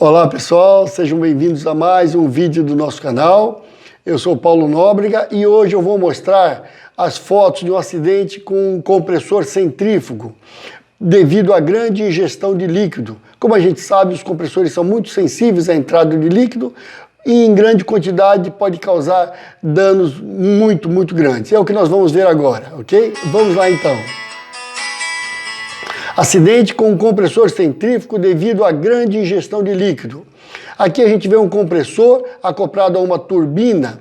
Olá pessoal, sejam bem-vindos a mais um vídeo do nosso canal. Eu sou Paulo Nóbrega e hoje eu vou mostrar as fotos de um acidente com um compressor centrífugo devido à grande ingestão de líquido. Como a gente sabe, os compressores são muito sensíveis à entrada de líquido e em grande quantidade pode causar danos muito grandes. É o que nós vamos ver agora, ok? Vamos lá então. Acidente com um compressor centrífugo devido à grande ingestão de líquido. Aqui a gente vê um compressor acoplado a uma turbina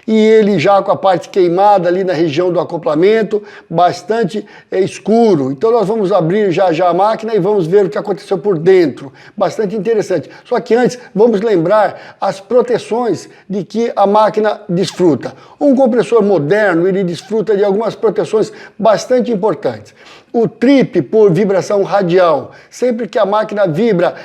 e ele já com a parte queimada ali na região do acoplamento, bastante escuro. Então nós vamos abrir já a máquina e vamos ver o que aconteceu por dentro. Bastante interessante. Só que antes vamos lembrar as proteções de que a máquina desfruta. Um compressor moderno, ele desfruta de algumas proteções bastante importantes. O trip por vibração radial. Sempre que a máquina vibra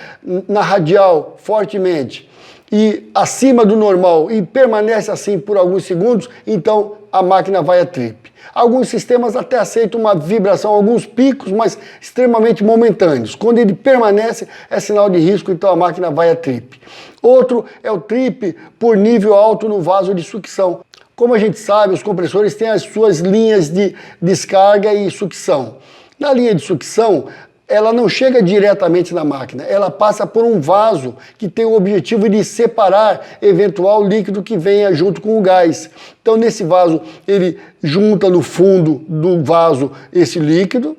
na radial fortemente e acima do normal e permanece assim por alguns segundos, então a máquina vai a trip. Alguns sistemas até aceitam uma vibração, alguns picos, mas extremamente momentâneos. Quando ele permanece, é sinal de risco, então a máquina vai a trip. Outro é o trip por nível alto no vaso de sucção. Como a gente sabe, os compressores têm as suas linhas de descarga e sucção. Na linha de sucção, ela não chega diretamente na máquina, ela passa por um vaso que tem o objetivo de separar eventual líquido que venha junto com o gás. Então nesse vaso ele junta no fundo do vaso esse líquido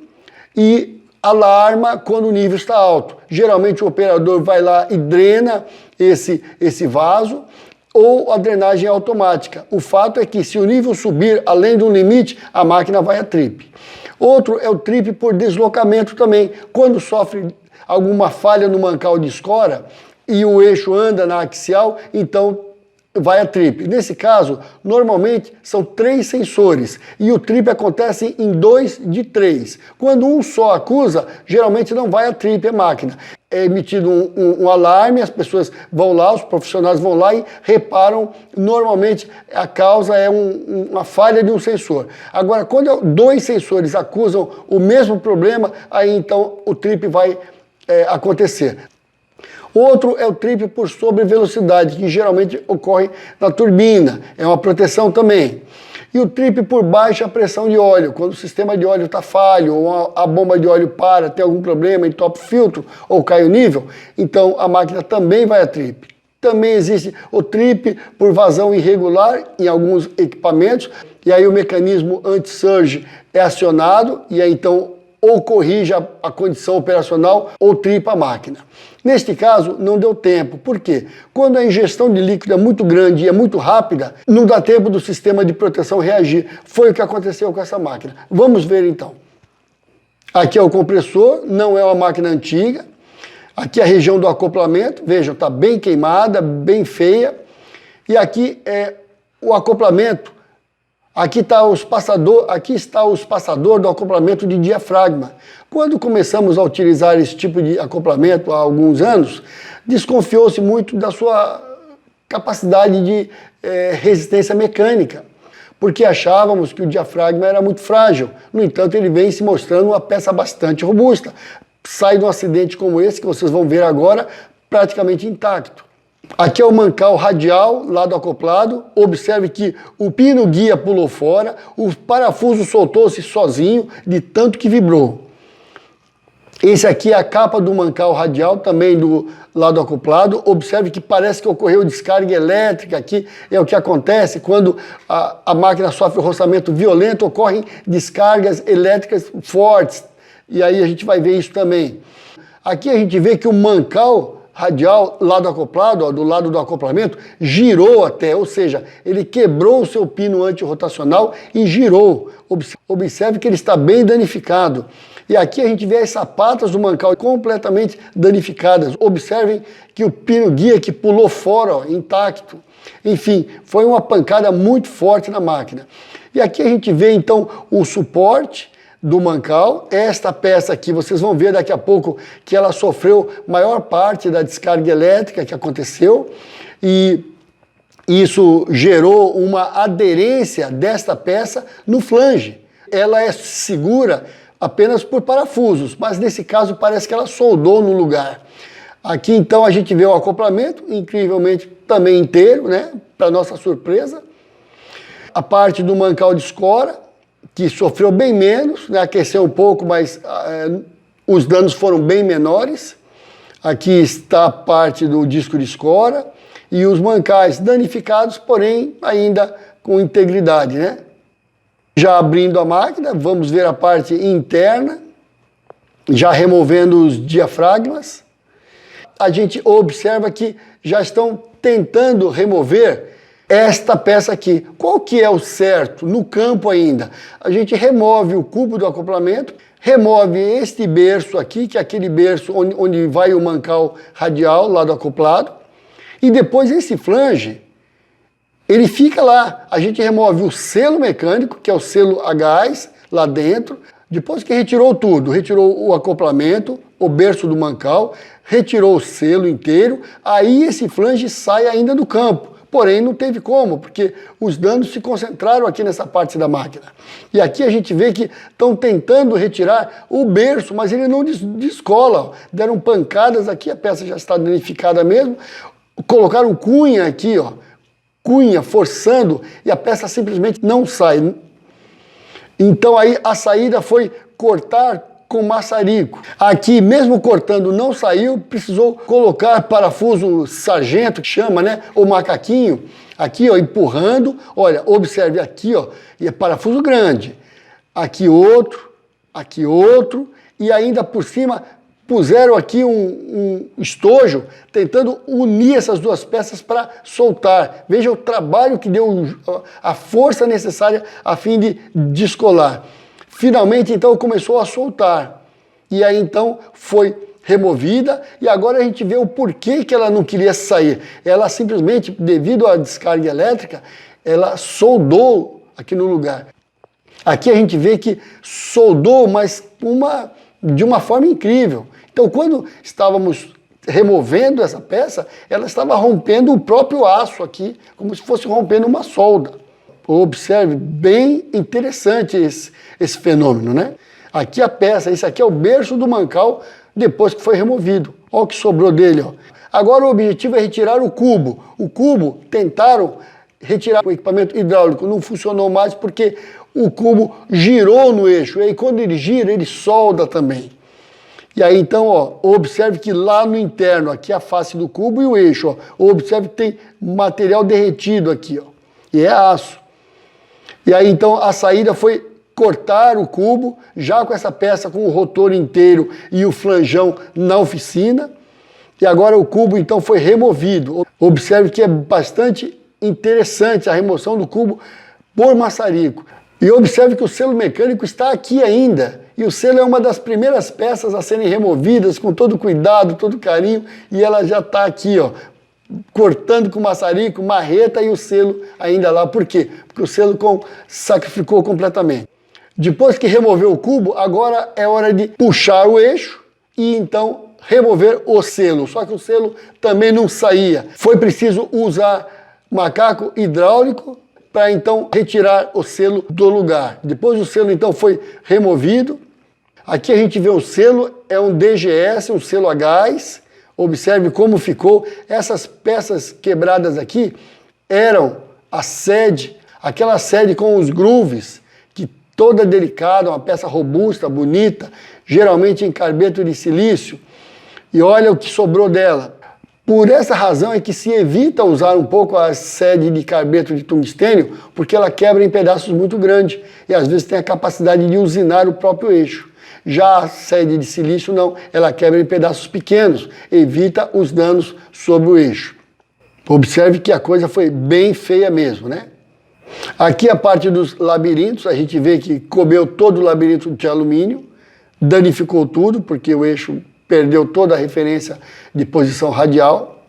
e alarma quando o nível está alto. Geralmente o operador vai lá e drena esse vaso, ou a drenagem é automática. O fato é que se o nível subir além do limite, a máquina vai a trip. Outro é o trip por deslocamento também. Quando sofre alguma falha no mancal de escora e o eixo anda na axial, então vai a trip. Nesse caso, normalmente são 3 sensores e o trip acontece em 2 de 3. Quando um só acusa, geralmente não vai a trip, é máquina. É emitido um alarme, as pessoas vão lá, os profissionais vão lá e reparam. Normalmente a causa é uma falha de um sensor. Agora, quando 2 sensores acusam o mesmo problema, aí então o trip vai acontecer. Outro é o trip por sobrevelocidade, que geralmente ocorre na turbina, é uma proteção também. E o trip por baixa pressão de óleo, quando o sistema de óleo está falho, ou a bomba de óleo para, tem algum problema, entope o filtro ou cai o nível, então a máquina também vai a trip. Também existe o trip por vazão irregular em alguns equipamentos, e aí o mecanismo anti-surge é acionado, e aí então ou corrige a condição operacional ou tripa a máquina. Neste caso, não deu tempo. Por quê? Quando a ingestão de líquido é muito grande e é muito rápida, não dá tempo do sistema de proteção reagir. Foi o que aconteceu com essa máquina. Vamos ver então. Aqui é o compressor, não é uma máquina antiga. Aqui é a região do acoplamento, vejam, está bem queimada, bem feia. E aqui é o acoplamento. Aqui está o espaçador do acoplamento de diafragma. Quando começamos a utilizar esse tipo de acoplamento há alguns anos, desconfiou-se muito da sua capacidade de resistência mecânica, porque achávamos que o diafragma era muito frágil. No entanto, ele vem se mostrando uma peça bastante robusta. Sai de um acidente como esse, que vocês vão ver agora, praticamente intacto. Aqui é o mancal radial, lado acoplado. Observe que o pino guia pulou fora, o parafuso soltou-se sozinho, de tanto que vibrou. Esse aqui é a capa do mancal radial, também do lado acoplado. Observe que parece que ocorreu descarga elétrica aqui. É o que acontece quando a máquina sofre um roçamento violento, ocorrem descargas elétricas fortes. E aí a gente vai ver isso também. Aqui a gente vê que o mancal radial, lado acoplado, do lado do acoplamento, girou até, ou seja, ele quebrou o seu pino antirrotacional e girou. Observe que ele está bem danificado. E aqui a gente vê as sapatas do mancal completamente danificadas. Observem que o pino guia que pulou fora, ó, intacto. Enfim, foi uma pancada muito forte na máquina. E aqui a gente vê então o suporte do mancal. Esta peça aqui, vocês vão ver daqui a pouco que ela sofreu maior parte da descarga elétrica que aconteceu e isso gerou uma aderência desta peça no flange. Ela é segura apenas por parafusos, mas nesse caso parece que ela soldou no lugar. Aqui então a gente vê o acoplamento, incrivelmente também inteiro, né? Para nossa surpresa. A parte do mancal de escora, que sofreu bem menos, né? Aqueceu um pouco, mas os danos foram bem menores. Aqui está a parte do disco de escora e os mancais danificados, porém ainda com integridade, né? Já abrindo a máquina, vamos ver a parte interna, já removendo os diafragmas. A gente observa que já estão tentando remover esta peça aqui. Qual que é o certo? No campo ainda, a gente remove o cubo do acoplamento, remove este berço aqui, que é aquele berço onde vai o mancal radial, lá do acoplado, e depois esse flange, ele fica lá. A gente remove o selo mecânico, que é o selo a gás, lá dentro. Depois que retirou tudo, retirou o acoplamento, o berço do mancal, retirou o selo inteiro, aí esse flange sai ainda do campo. Porém, não teve como, porque os danos se concentraram aqui nessa parte da máquina. E aqui a gente vê que estão tentando retirar o berço, mas ele não descola. Ó. Deram pancadas aqui, a peça já está danificada mesmo. Colocaram cunha aqui, ó. Cunha, forçando, e a peça simplesmente não sai. Então aí a saída foi cortar com maçarico. Aqui, mesmo cortando, não saiu, precisou colocar parafuso sargento, que chama, né? O macaquinho, aqui, ó, empurrando. Olha, observe aqui, ó, e é parafuso grande. Aqui outro, e ainda por cima puseram aqui um estojo, tentando unir essas duas peças para soltar. Veja o trabalho que deu, a força necessária a fim de descolar. Finalmente, então, começou a soltar. E aí, então, foi removida. E agora a gente vê o porquê que ela não queria sair. Ela simplesmente, devido à descarga elétrica, ela soldou aqui no lugar. Aqui a gente vê que soldou, mas de uma forma incrível. Então, quando estávamos removendo essa peça, ela estava rompendo o próprio aço aqui, como se fosse rompendo uma solda. Observe, bem interessante esse fenômeno, né? Aqui a peça, esse aqui é o berço do mancal depois que foi removido. Olha o que sobrou dele, ó. Agora o objetivo é retirar o cubo. O cubo, tentaram retirar o equipamento hidráulico, não funcionou mais porque o cubo girou no eixo. E aí quando ele gira, ele solda também. E aí então, ó, observe que lá no interno, aqui a face do cubo e o eixo, ó, observe que tem material derretido aqui, ó, e é aço. E aí então a saída foi cortar o cubo, já com essa peça com o rotor inteiro e o flanjão na oficina. E agora o cubo então foi removido. Observe que é bastante interessante a remoção do cubo por maçarico. E observe que o selo mecânico está aqui ainda. E o selo é uma das primeiras peças a serem removidas com todo cuidado, todo carinho. E ela já está aqui, ó, cortando com maçarico, marreta e o selo ainda lá. Por quê? Porque o selo sacrificou completamente. Depois que removeu o cubo, agora é hora de puxar o eixo e então remover o selo. Só que o selo também não saía. Foi preciso usar macaco hidráulico para então retirar o selo do lugar. Depois o selo então foi removido. Aqui a gente vê o selo, é um DGS, um selo a gás. Observe como ficou. Essas peças quebradas aqui eram a sede, aquela sede com os grooves, que toda delicada, uma peça robusta, bonita, geralmente em carbeto de silício. E olha o que sobrou dela. Por essa razão é que se evita usar um pouco a sede de carbeto de tungstênio, porque ela quebra em pedaços muito grandes e às vezes tem a capacidade de usinar o próprio eixo. Já a sede de silício não, ela quebra em pedaços pequenos, evita os danos sobre o eixo. Observe que a coisa foi bem feia mesmo, né? Aqui a parte dos labirintos, a gente vê que comeu todo o labirinto de alumínio, danificou tudo, porque o eixo perdeu toda a referência de posição radial.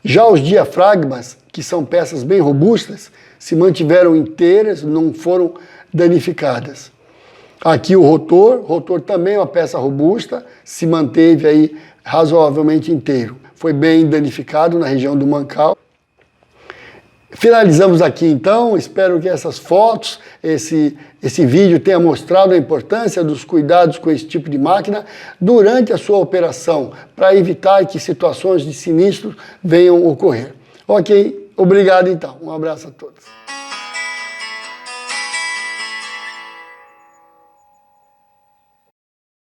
Já os diafragmas, que são peças bem robustas, se mantiveram inteiras, não foram danificadas. Aqui o rotor também é uma peça robusta, se manteve aí razoavelmente inteiro. Foi bem danificado na região do mancal. Finalizamos aqui então, espero que essas fotos, esse vídeo tenha mostrado a importância dos cuidados com esse tipo de máquina durante a sua operação, para evitar que situações de sinistro venham ocorrer. Ok? Obrigado então, um abraço a todos.